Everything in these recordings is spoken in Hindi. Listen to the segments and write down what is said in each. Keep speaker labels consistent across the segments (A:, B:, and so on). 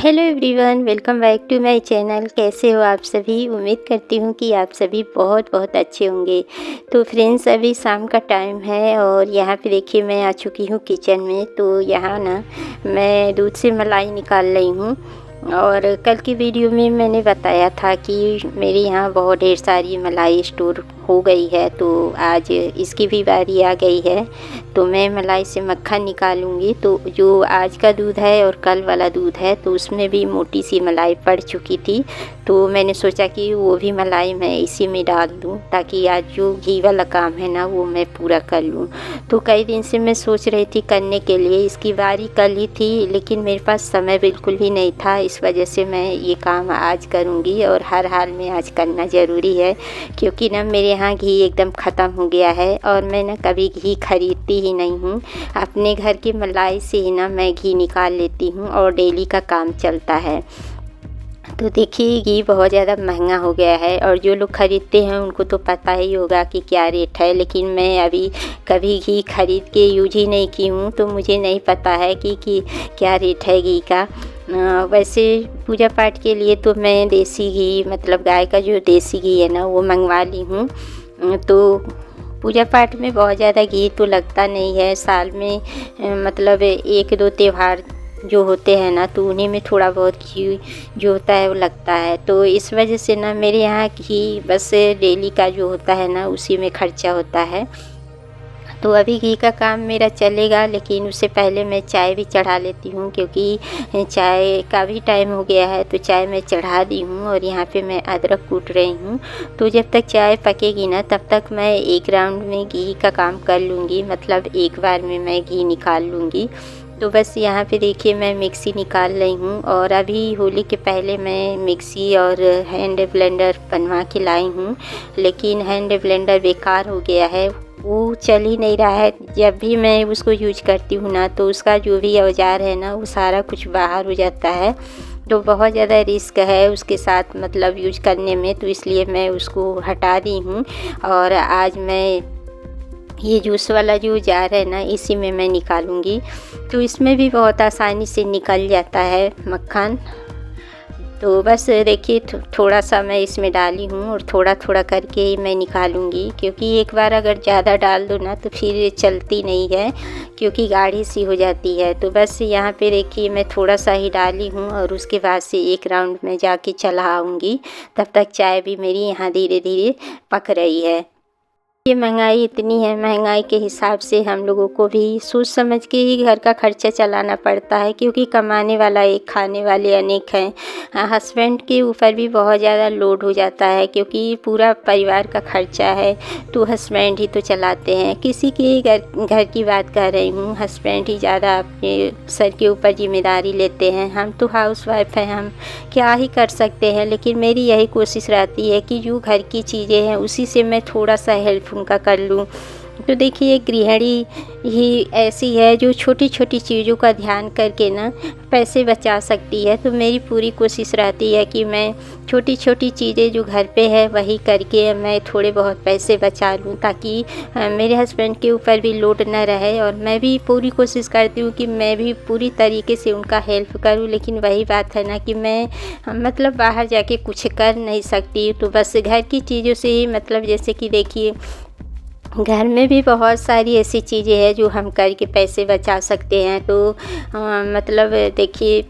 A: Hello everyone, welcome back to my channel. कैसे हो आप सभी? उम्मीद करती हूँ कि आप सभी बहुत बहुत अच्छे होंगे। तो फ्रेंड्स, अभी शाम का टाइम है और यहाँ पे देखिए मैं आ चुकी हूँ किचन में। तो यहाँ ना मैं दूध से मलाई निकाल रही हूँ। और कल की वीडियो में मैंने बताया था कि मेरे यहाँ बहुत ढेर सारी मलाई स्टोर हो गई है, तो आज इसकी भी बारी आ गई है। तो मैं मलाई से मक्खन निकालूंगी। तो जो आज का दूध है और कल वाला दूध है तो उसमें भी मोटी सी मलाई पड़ चुकी थी। तो मैंने सोचा कि वो भी मलाई मैं इसी में डाल दूं, ताकि आज जो घी वाला काम है ना वो मैं पूरा कर लूं। तो कई दिन से मैं सोच रही थी करने के लिए, इसकी बारी कल ही थी, लेकिन मेरे पास समय बिल्कुल भी नहीं था। इस वजह से मैं ये काम आज करूँगी और हर हाल में आज करना ज़रूरी है, क्योंकि ना मेरे यहाँ घी एकदम ख़त्म हो गया है और मैं ना कभी घी खरीदती ही नहीं हूँ। अपने घर की मलाई से ही ना मैं घी निकाल लेती हूँ और डेली का काम चलता है। तो देखिए घी बहुत ज़्यादा महंगा हो गया है और जो लोग ख़रीदते हैं उनको तो पता ही होगा कि क्या रेट है, लेकिन मैं अभी कभी घी खरीद के यूज ही नहीं की हूँ, तो मुझे नहीं पता है कि क्या रेट है घी का। वैसे पूजा पाठ के लिए तो मैं देसी घी, मतलब गाय का जो देसी घी है ना वो मंगवा ली हूँ। तो पूजा पाठ में बहुत ज़्यादा घी तो लगता नहीं है। साल में मतलब एक दो त्यौहार जो होते हैं ना तो उन्हीं में थोड़ा बहुत घी जो होता है वो लगता है। तो इस वजह से ना मेरे यहाँ घी बस डेली का जो होता है ना उसी में खर्चा होता है। तो अभी घी का काम मेरा चलेगा, लेकिन उससे पहले मैं चाय भी चढ़ा लेती हूँ, क्योंकि चाय का भी टाइम हो गया है। तो चाय मैं चढ़ा दी हूँ और यहाँ पे मैं अदरक कूट रही हूँ। तो जब तक चाय पकेगी ना तब तक मैं एक राउंड में घी का काम कर लूँगी, मतलब एक बार में मैं घी निकाल लूँगी। तो बस यहाँ पे देखिए मैं मिक्सी निकाल रही हूँ। और अभी होली के पहले मैं मिक्सी और हैंड ब्लेंडर बनवा के लाई हूँ, लेकिन हैंड ब्लेंडर बेकार हो गया है, वो चल ही नहीं रहा है। जब भी मैं उसको यूज करती हूँ ना तो उसका जो भी औजार है ना वो सारा कुछ बाहर हो जाता है। तो बहुत ज़्यादा रिस्क है उसके साथ मतलब यूज करने में, तो इसलिए मैं उसको हटा दी हूँ। और आज मैं ये जूस वाला जो जार है ना इसी में मैं निकालूंगी। तो इसमें भी बहुत आसानी से निकल जाता है मक्खन। तो बस देखिए थोड़ा सा मैं इसमें डाली हूँ और थोड़ा थोड़ा करके ही मैं निकालूंगी, क्योंकि एक बार अगर ज़्यादा डाल दो ना तो फिर चलती नहीं है, क्योंकि गाढ़ी सी हो जाती है। तो बस यहाँ पे देखिए मैं थोड़ा सा ही डाली हूँ और उसके बाद से एक राउंड में जाके चलाऊँगी। तब तक चाय भी मेरी यहाँ धीरे धीरे पक रही है। ये महंगाई इतनी है, महंगाई के हिसाब से हम लोगों को भी सोच समझ के ही घर का खर्चा चलाना पड़ता है, क्योंकि कमाने वाला एक, खाने वाले अनेक हैं। हस्बैंड के ऊपर भी बहुत ज़्यादा लोड हो जाता है, क्योंकि पूरा परिवार का खर्चा है तो हस्बैंड ही तो चलाते हैं। किसी के घर की बात कर रही हूँ, हस्बैंड ही ज़्यादा अपने सर के ऊपर जिम्मेदारी लेते हैं। हम तो हाउस वाइफ हैं, हम क्या ही कर सकते हैं। लेकिन मेरी यही कोशिश रहती है कि जो घर की चीज़ें हैं उसी से मैं थोड़ा सा हेल्प उनका कर लूँ। तो देखिए गृहिणी ही ऐसी है जो छोटी छोटी चीज़ों का ध्यान करके ना पैसे बचा सकती है। तो मेरी पूरी कोशिश रहती है कि मैं छोटी छोटी चीज़ें जो घर पे है वही करके मैं थोड़े बहुत पैसे बचा लूँ, ताकि मेरे हस्बैंड के ऊपर भी लोड न रहे। और मैं भी पूरी कोशिश करती हूँ कि मैं भी पूरी तरीके से उनका हेल्प करूँ, लेकिन वही बात है ना कि मैं मतलब बाहर जाके कुछ कर नहीं सकती। तो बस घर की चीज़ों से ही, मतलब जैसे कि देखिए घर में भी बहुत सारी ऐसी चीज़ें हैं जो हम करके पैसे बचा सकते हैं। तो मतलब देखिए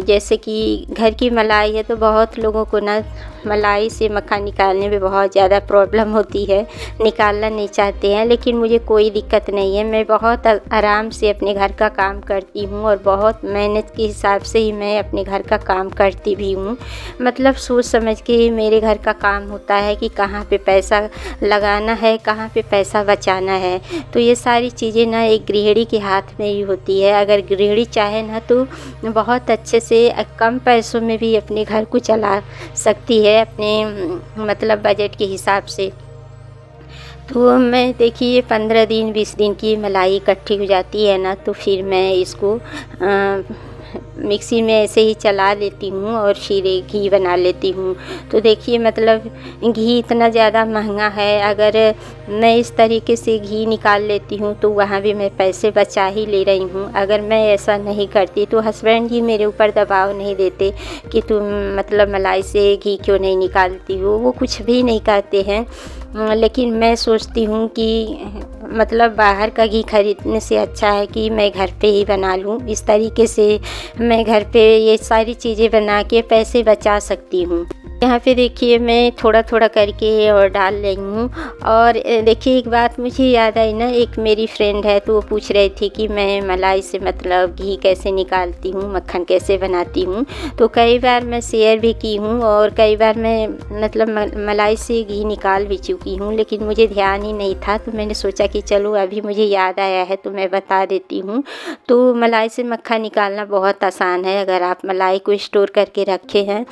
A: जैसे कि घर की मलाई है तो बहुत लोगों को ना मलाई से मक्खन निकालने में बहुत ज़्यादा प्रॉब्लम होती है, निकालना नहीं चाहते हैं। लेकिन मुझे कोई दिक्कत नहीं है, मैं बहुत आराम से अपने घर का काम करती हूँ और बहुत मेहनत के हिसाब से ही मैं अपने घर का काम करती भी हूँ। मतलब सोच समझ के ही मेरे घर का काम होता है कि कहाँ पे पैसा लगाना है, कहाँ पे पैसा बचाना है। तो ये सारी चीज़ें ना एक गृहिणी के हाथ में ही होती है। अगर गृहिणी चाहे ना तो बहुत अच्छे से कम पैसों में भी अपने घर को चला सकती है, अपने मतलब बजट के हिसाब से। तो मैं देखिए 15 दिन 20 दिन की मलाई इकट्ठी हो जाती है ना, तो फिर मैं इसको मिक्सी में ऐसे ही चला लेती हूँ और फिर घी बना लेती हूँ। तो देखिए मतलब घी इतना ज़्यादा महंगा है, अगर मैं इस तरीके से घी निकाल लेती हूँ तो वहाँ भी मैं पैसे बचा ही ले रही हूँ। अगर मैं ऐसा नहीं करती तो हस्बैंड जी मेरे ऊपर दबाव नहीं देते कि तुम मतलब मलाई से घी क्यों नहीं निकालती हो, वो कुछ भी नहीं कहते हैं। लेकिन मैं सोचती हूँ कि मतलब बाहर का घी खरीदने से अच्छा है कि मैं घर पे ही बना लूँ। इस तरीके से मैं घर पे ये सारी चीज़ें बना के पैसे बचा सकती हूँ। यहाँ पे देखिए मैं थोड़ा थोड़ा करके और डाल रही हूँ। और देखिए एक बात मुझे याद आई ना, एक मेरी फ्रेंड है तो वो पूछ रही थी कि मैं मलाई से मतलब घी कैसे निकालती हूँ, मक्खन कैसे बनाती हूँ। तो कई बार मैं शेयर भी की हूँ और कई बार मैं मतलब मलाई से घी निकाल भी चुकी हूँ, लेकिन मुझे ध्यान ही नहीं था। तो मैंने सोचा कि चलो अभी मुझे याद आया है तो मैं बता देती हूँ। तो मलाई से मक्खन निकालना बहुत आसान है। अगर आप मलाई को स्टोर करके रखे हैं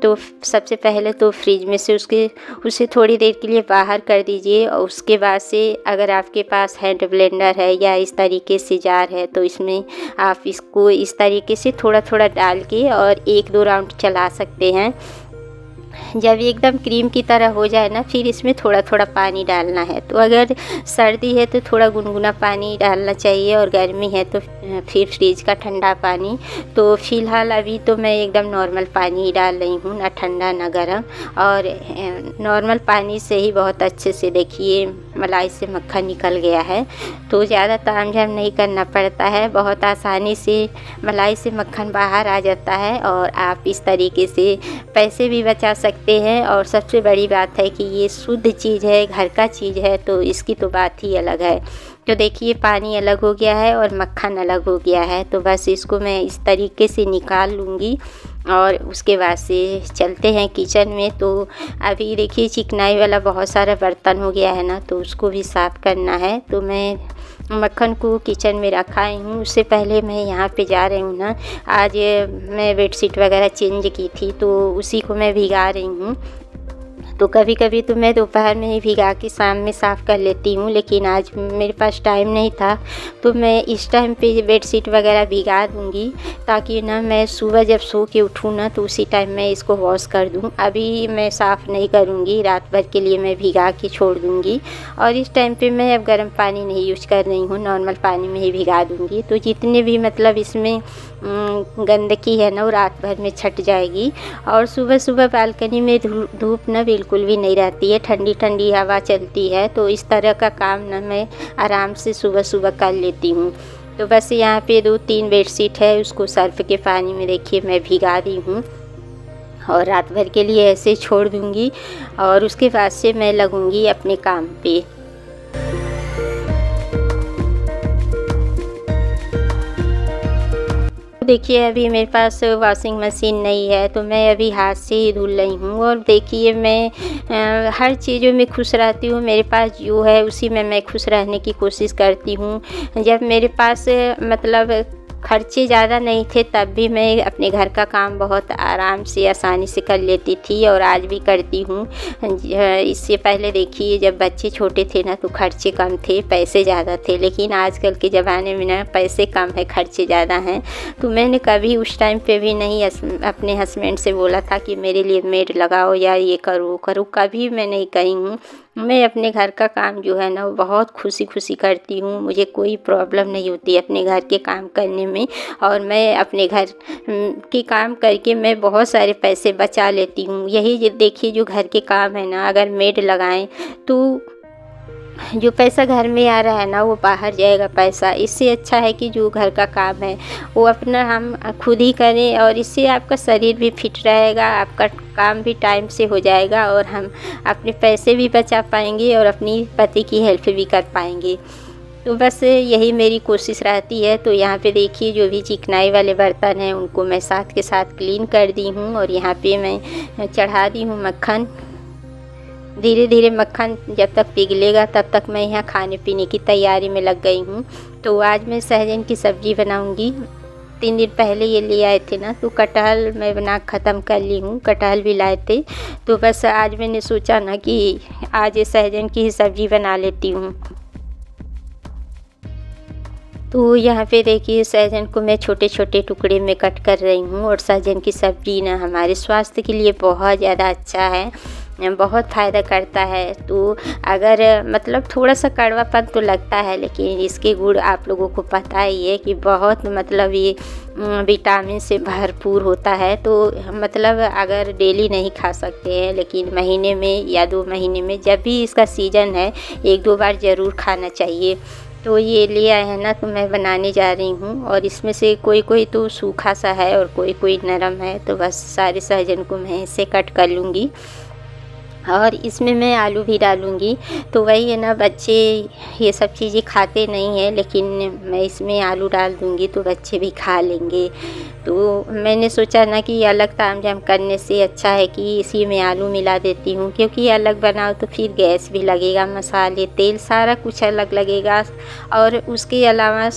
A: तो सबसे पहले तो फ्रिज में से उसे थोड़ी देर के लिए बाहर कर दीजिए। और उसके बाद से अगर आपके पास हैंड ब्लेंडर है या इस तरीके से जार है तो इसमें आप इसको इस तरीके से थोड़ा थोड़ा डाल के और 1-2 राउंड चला सकते हैं। जब ये एकदम क्रीम की तरह हो जाए ना, फिर इसमें थोड़ा थोड़ा पानी डालना है। तो अगर सर्दी है तो थोड़ा गुनगुना पानी डालना चाहिए और गर्मी है तो फिर फ्रिज का ठंडा पानी। तो फ़िलहाल अभी तो मैं एकदम नॉर्मल पानी ही डाल रही हूँ, ना ठंडा ना गर्म। और नॉर्मल पानी से ही बहुत अच्छे से देखिए मलाई से मक्खन निकल गया है। तो ज़्यादा तामझाम नहीं करना पड़ता है, बहुत आसानी से मलाई से मक्खन बाहर आ जाता है और आप इस तरीके से पैसे भी बचा सकते हैं। और सबसे बड़ी बात है कि ये शुद्ध चीज़ है, घर का चीज़ है, तो इसकी तो बात ही अलग है। तो देखिए पानी अलग हो गया है और मक्खन अलग हो गया है। तो बस इसको मैं इस तरीके से निकाल लूँगी और उसके बाद से चलते हैं किचन में। तो अभी देखिए चिकनाई वाला बहुत सारा बर्तन हो गया है ना, तो उसको भी साफ़ करना है। तो मैं मक्खन को किचन में रखा ही हूँ। उससे पहले मैं यहाँ पे जा रही हूँ ना, आज मैं बेडशीट वगैरह चेंज की थी तो उसी को मैं भिगा रही हूँ। तो कभी कभी तो मैं दोपहर में ही भिगा के शाम में साफ़ कर लेती हूँ, लेकिन आज मेरे पास टाइम नहीं था तो मैं इस टाइम पे बेडशीट वगैरह भिगा दूँगी, ताकि ना मैं सुबह जब सो के उठूँ ना तो उसी टाइम मैं इसको वॉश कर दूँ। अभी मैं साफ़ नहीं करूँगी, रात भर के लिए मैं भिगा के छोड़ दूँगी। और इस टाइम पे मैं अब गर्म पानी नहीं यूज कर रही हूँ, नॉर्मल पानी में ही भिगा दूँगी। तो जितने भी मतलब इसमें गंदगी है ना वो रात भर में छट जाएगी। और सुबह सुबह बालकनी में धूप ना बिल्कुल भी नहीं रहती है, ठंडी ठंडी हवा चलती है। तो इस तरह का काम ना मैं आराम से सुबह सुबह कर लेती हूँ। तो बस यहाँ पे 2-3 बेडशीट है, उसको सर्फ के पानी में देखिए मैं भिगा दी हूँ और रात भर के लिए ऐसे छोड़ दूँगी। और उसके बाद से मैं लगूँगी अपने काम पे। देखिए अभी मेरे पास वॉशिंग मशीन नहीं है तो मैं अभी हाथ से ही धुल रही हूँ। और देखिए मैं हर चीज़ों में खुश रहती हूँ, मेरे पास जो है उसी में मैं खुश रहने की कोशिश करती हूँ। जब मेरे पास मतलब खर्चे ज़्यादा नहीं थे तब भी मैं अपने घर का काम बहुत आराम से आसानी से कर लेती थी और आज भी करती हूँ। इससे पहले देखिए जब बच्चे छोटे थे ना तो खर्चे कम थे, पैसे ज़्यादा थे, लेकिन आजकल के ज़माने में ना पैसे कम है, खर्चे ज़्यादा हैं। तो मैंने कभी उस टाइम पे भी नहीं अपने हस्बैंड से बोला था कि मेरे लिए मेड लगाओ या ये करो वो करो, कभी मैं नहीं कही हूँ। मैं अपने घर का काम जो है ना वो बहुत खुशी खुशी करती हूँ, मुझे कोई प्रॉब्लम नहीं होती अपने घर के काम करने में। और मैं अपने घर के काम करके मैं बहुत सारे पैसे बचा लेती हूँ। यही देखिए जो घर के काम है ना, अगर मेड लगाएं तो जो पैसा घर में आ रहा है ना वो बाहर जाएगा पैसा। इससे अच्छा है कि जो घर का काम है वो अपना हम खुद ही करें और इससे आपका शरीर भी फिट रहेगा, आपका काम भी टाइम से हो जाएगा और हम अपने पैसे भी बचा पाएंगे और अपनी पति की हेल्प भी कर पाएंगे। तो बस यही मेरी कोशिश रहती है। तो यहाँ पे देखिए जो भी चिकनाई वाले बर्तन हैं उनको मैं साथ के साथ क्लीन कर दी हूँ और यहाँ पे मैं चढ़ा दी हूँ मक्खन। धीरे धीरे मक्खन जब तक पिघलेगा तब तक मैं यहाँ खाने पीने की तैयारी में लग गई हूँ। तो आज मैं सहजन की सब्ज़ी बनाऊँगी। 3 दिन पहले ये ले आए थे ना तो कटहल मैं बना ख़त्म कर ली हूँ, कटहल भी लाए थे। तो बस आज मैंने सोचा ना कि आज ये सहजन की ही सब्ज़ी बना लेती हूँ। तो यहाँ पे देखिए सहजन को मैं छोटे छोटे टुकड़े में कट कर रही हूँ। और सहजन की सब्ज़ी ना हमारे स्वास्थ्य के लिए बहुत ज़्यादा अच्छा है, बहुत फ़ायदा करता है। तो अगर मतलब थोड़ा सा कड़वापन तो लगता है, लेकिन इसके गुण आप लोगों को पता ही है कि बहुत मतलब ये विटामिन से भरपूर होता है। तो मतलब अगर डेली नहीं खा सकते हैं, लेकिन महीने में या 2 महीने में जब भी इसका सीज़न है 1-2 बार ज़रूर खाना चाहिए। तो ये ले आए हैं ना, तो मैं बनाने जा रही हूँ। और इसमें से कोई कोई तो सूखा सा है और कोई कोई नरम है, तो बस सारे सहजन को मैं ऐसे कट कर लूँगी। और इसमें मैं आलू भी डालूँगी। तो वही है ना, बच्चे ये सब चीज़ें खाते नहीं हैं, लेकिन मैं इसमें आलू डाल दूँगी तो बच्चे भी खा लेंगे। तो मैंने सोचा ना कि अलग तामझाम करने से अच्छा है कि इसी में आलू मिला देती हूँ, क्योंकि अलग बनाओ तो फिर गैस भी लगेगा, मसाले, तेल सारा कुछ अलग लगेगा और उसके अलावा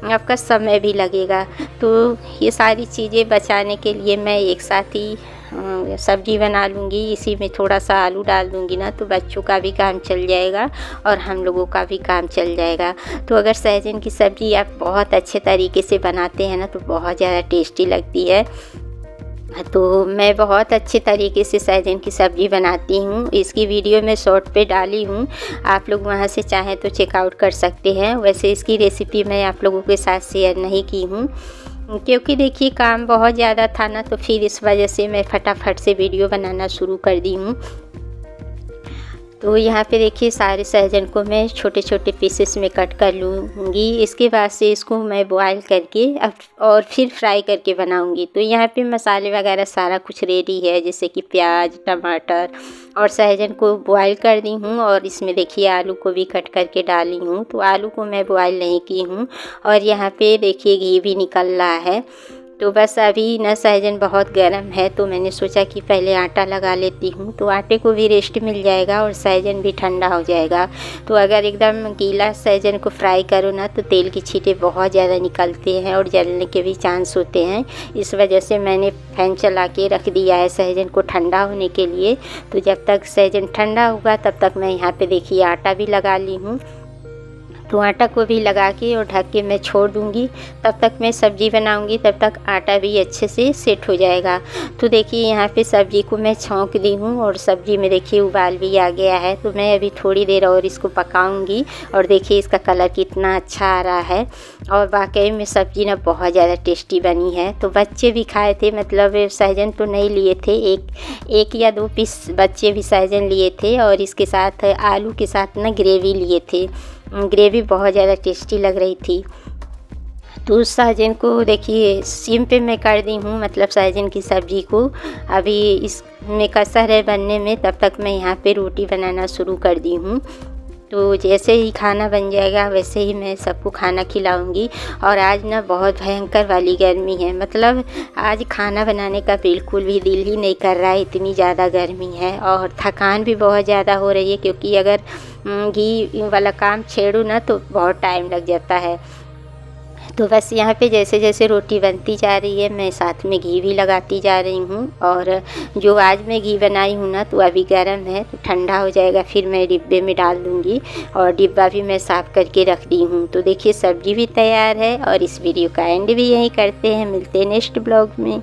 A: आपका समय भी लगेगा। तो ये सारी चीज़ें बचाने के लिए मैं एक साथ ही सब्ज़ी बना लूँगी। इसी में थोड़ा सा आलू डाल दूँगी ना, तो बच्चों का भी काम चल जाएगा और हम लोगों का भी काम चल जाएगा। तो अगर सहजन की सब्ज़ी आप बहुत अच्छे तरीके से बनाते हैं ना, तो बहुत ज़्यादा टेस्टी लगती है। तो मैं बहुत अच्छे तरीके से सहजन की सब्ज़ी बनाती हूँ। इसकी वीडियो मैं शॉर्ट पे डाली हूँ, आप लोग वहाँ से चाहें तो चेकआउट कर सकते हैं। वैसे इसकी रेसिपी मैं आप लोगों के साथ शेयर नहीं की हूँ, क्योंकि देखिए काम बहुत ज़्यादा था ना, तो फिर इस वजह से मैं फटाफट से वीडियो बनाना शुरू कर दी हूँ। तो यहाँ पे देखिए सारे सहजन को मैं छोटे छोटे पीसेस में कट कर लूँगी। इसके बाद से इसको मैं बॉयल करके अब और फिर फ्राई करके बनाऊँगी। तो यहाँ पे मसाले वगैरह सारा कुछ रेडी है, जैसे कि प्याज, टमाटर और सहजन को बॉयल कर दी हूँ। और इसमें देखिए आलू को भी कट करके डाली हूँ। तो आलू को मैं बॉयल नहीं की हूँ। और यहाँ पे देखिए घी भी निकल रहा है। तो बस अभी ना सहजन बहुत गर्म है, तो मैंने सोचा कि पहले आटा लगा लेती हूँ, तो आटे को भी रेस्ट मिल जाएगा और सहजन भी ठंडा हो जाएगा। तो अगर एकदम गीला सहजन को फ्राई करो ना, तो तेल की छींटे बहुत ज़्यादा निकलते हैं और जलने के भी चांस होते हैं। इस वजह से मैंने फैन चला के रख दिया है सहजन को ठंडा होने के लिए। तो जब तक सहजन ठंडा होगा तब तक मैं यहाँ पे देखिए आटा भी लगा ली हूँ। तो आटा को भी लगा के और ढक के मैं छोड़ दूँगी। तब तक मैं सब्ज़ी बनाऊँगी, तब तक आटा भी अच्छे से सेट हो जाएगा। तो देखिए यहाँ पे सब्ज़ी को मैं छौंक दी हूँ और सब्ज़ी में देखिए उबाल भी आ गया है। तो मैं अभी थोड़ी देर और इसको पकाऊँगी। और देखिए इसका कलर कितना अच्छा आ रहा है और वाकई में सब्ज़ी ना बहुत ज़्यादा टेस्टी बनी है। तो बच्चे भी खाए थे, मतलब सहजन तो नहीं लिए थे, एक या 2 पीस बच्चे भी सहजन लिए थे। और इसके साथ आलू के साथ ना ग्रेवी लिए थे। ग्रेवी बहुत ज़्यादा टेस्टी लग रही थी। तो उस सहजन को देखिए सिम पे मैं कर दी हूँ, मतलब सहजन की सब्ज़ी को अभी इसमें कसर है बनने में। तब तक मैं यहाँ पे रोटी बनाना शुरू कर दी हूँ। तो जैसे ही खाना बन जाएगा वैसे ही मैं सबको खाना खिलाऊंगी। और आज ना बहुत भयंकर वाली गर्मी है, मतलब आज खाना बनाने का बिल्कुल भी दिल ही नहीं कर रहा है, इतनी ज़्यादा गर्मी है। और थकान भी बहुत ज़्यादा हो रही है, क्योंकि अगर घी वाला काम छेड़ूँ ना तो बहुत टाइम लग जाता है। तो बस यहाँ पे जैसे जैसे रोटी बनती जा रही है, मैं साथ में घी भी लगाती जा रही हूँ। और जो आज मैं घी बनाई हूँ ना, तो अभी गर्म है, तो ठंडा हो जाएगा फिर मैं डिब्बे में डाल दूँगी। और डिब्बा भी मैं साफ़ करके रख दी हूँ। तो देखिए सब्ज़ी भी तैयार है। और इस वीडियो का एंड भी यहीं करते हैं, मिलते हैं नेक्स्ट ब्लॉग में।